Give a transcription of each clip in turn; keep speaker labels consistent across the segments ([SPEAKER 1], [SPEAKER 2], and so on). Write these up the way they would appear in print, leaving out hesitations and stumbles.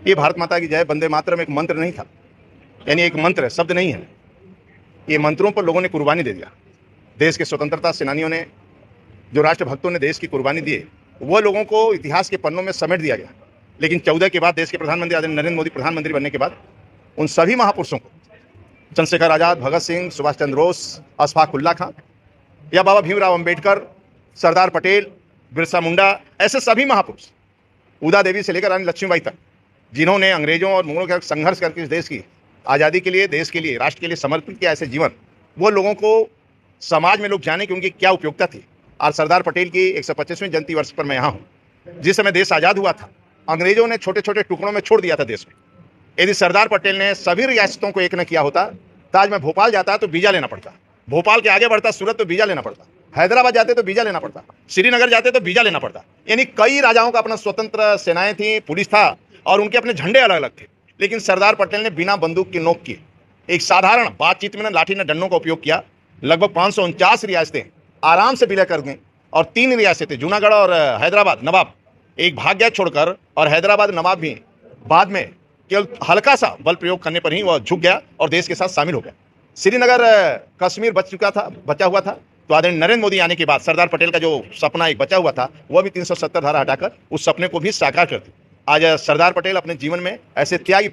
[SPEAKER 1] ये भारत माता की जय वंदे मातरम एक मंत्र नहीं था, यानी एक मंत्र शब्द नहीं है। ये मंत्रों पर लोगों ने कुर्बानी दे दिया। देश के स्वतंत्रता सेनानियों ने, जो राष्ट्रभक्तों ने देश की कुर्बानी दी, वो लोगों को इतिहास के पन्नों में समेट दिया गया। लेकिन 14 के बाद देश के प्रधानमंत्री आदरणीय नरेंद्र मोदी प्रधानमंत्री बनने के बाद उन सभी महापुरुषों को, चंद्रशेखर आजाद, भगत सिंह, सुभाष चंद्र बोस, अशफाक उल्ला खां या बाबा भीमराव अंबेडकर, सरदार पटेल, बिरसा मुंडा, ऐसे सभी महापुरुष, उदा देवी से लेकर रानी लक्ष्मीबाई तक, जिन्होंने अंग्रेजों और मुगलों के खिलाफ संघर्ष करके इस देश की आज़ादी के लिए, देश के लिए, राष्ट्र के लिए समर्पित किया ऐसे जीवन, वो लोगों को समाज में लोग जाने कि उनकी क्या उपयोगिता थी। आज सरदार पटेल की 125वीं जयंती वर्ष पर मैं यहाँ हूँ। जिस समय देश आज़ाद हुआ था, अंग्रेजों ने छोटे छोटे टुकड़ों में छोड़ दिया था देश में। यदि सरदार पटेल ने सभी रियासतों को एक न किया होता तो आज मैं भोपाल जाता तो वीजा लेना पड़ता, भोपाल के आगे बढ़ता सूरत तो वीजा लेना पड़ता, हैदराबाद जाते तो वीजा लेना पड़ता, श्रीनगर जाते तो वीजा लेना पड़ता। यानी कई राजाओं का अपना स्वतंत्र सेनाएं थी, पुलिस था और उनके अपने झंडे अलग अलग थे। लेकिन सरदार पटेल ने बिना बंदूक की नोक की एक साधारण बातचीत में लाठी न डंडों का उपयोग किया। लगभग 549 रियासतें आराम से विलय कर गईं और 3 रियासतें जूनागढ़ और हैदराबाद नवाब एक भाग गया छोड़कर, और हैदराबाद नवाब भी बाद में केवल हल्का सा बल प्रयोग करने पर ही वह झुक गया और देश के साथ शामिल हो गया। श्रीनगर कश्मीर बचा हुआ था, तो आदरणीय नरेंद्र मोदी आने के बाद सरदार पटेल का जो सपना एक बचा हुआ था, वह भी 370 धारा हटाकर उस सपने को भी साकार कर दी। आज सरदार पटेल अपने जीवन में ऐसे त्यागी,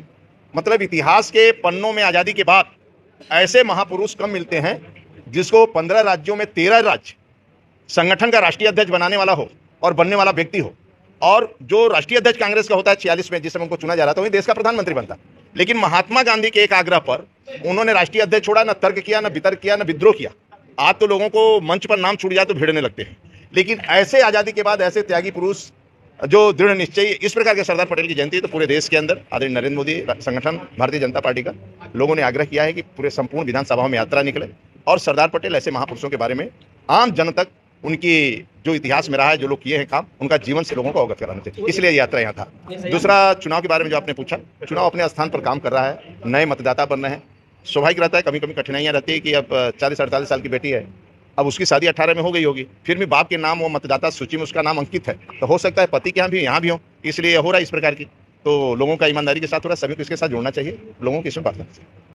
[SPEAKER 1] मतलब इतिहास के पन्नों में आज़ादी के बाद ऐसे महापुरुष कम मिलते हैं जिसको 15 राज्यों में 13 राज्य संगठन का राष्ट्रीय अध्यक्ष बनाने वाला हो और बनने वाला व्यक्ति हो। और जो राष्ट्रीय अध्यक्ष कांग्रेस का होता है 46 में, जिस समय उनको चुना जा रहा था, वही देश का प्रधानमंत्री बनता। लेकिन महात्मा गांधी के एक आग्रह पर उन्होंने राष्ट्रीय अध्यक्ष छोड़ा, न तर्क किया, न वितर्क किया, न विद्रोह किया। आज तो लोगों को मंच पर नाम छूट जाए तो भिड़ने लगते हैं। लेकिन ऐसे आज़ादी के बाद ऐसे त्यागी पुरुष जो दृढ़ निश्चय, इस प्रकार के सरदार पटेल की जयंती तो पूरे देश के अंदर आदरणीय नरेंद्र मोदी संगठन भारतीय जनता पार्टी का लोगों ने आग्रह किया है कि पूरे संपूर्ण विधानसभाओं में यात्रा निकले और सरदार पटेल ऐसे महापुरुषों के बारे में आम जन तक, उनकी जो इतिहास में रहा है, जो लोग किए हैं काम, उनका जीवन से लोगों को अवगत कराने थे, इसलिए यात्रा यहाँ था। दूसरा, चुनाव के बारे में जो आपने पूछा, चुनाव अपने स्थान पर काम कर रहा है, नए मतदाता बन रहे हैं। स्वाभाविक रहता है, कभी कभी कठिनाइयाँ रहती है कि अब 40-48 साल की बेटी है, अब उसकी शादी 18 में हो गई होगी, फिर भी बाप के नाम वो मतदाता सूची में उसका नाम अंकित है, तो हो सकता है पति के यहाँ भी हो, इसलिए हो रहा है इस प्रकार की। तो लोगों का ईमानदारी के साथ हो रहा है, सभी को इसके साथ जोड़ना चाहिए, लोगों की इसमें बात करना चाहिए।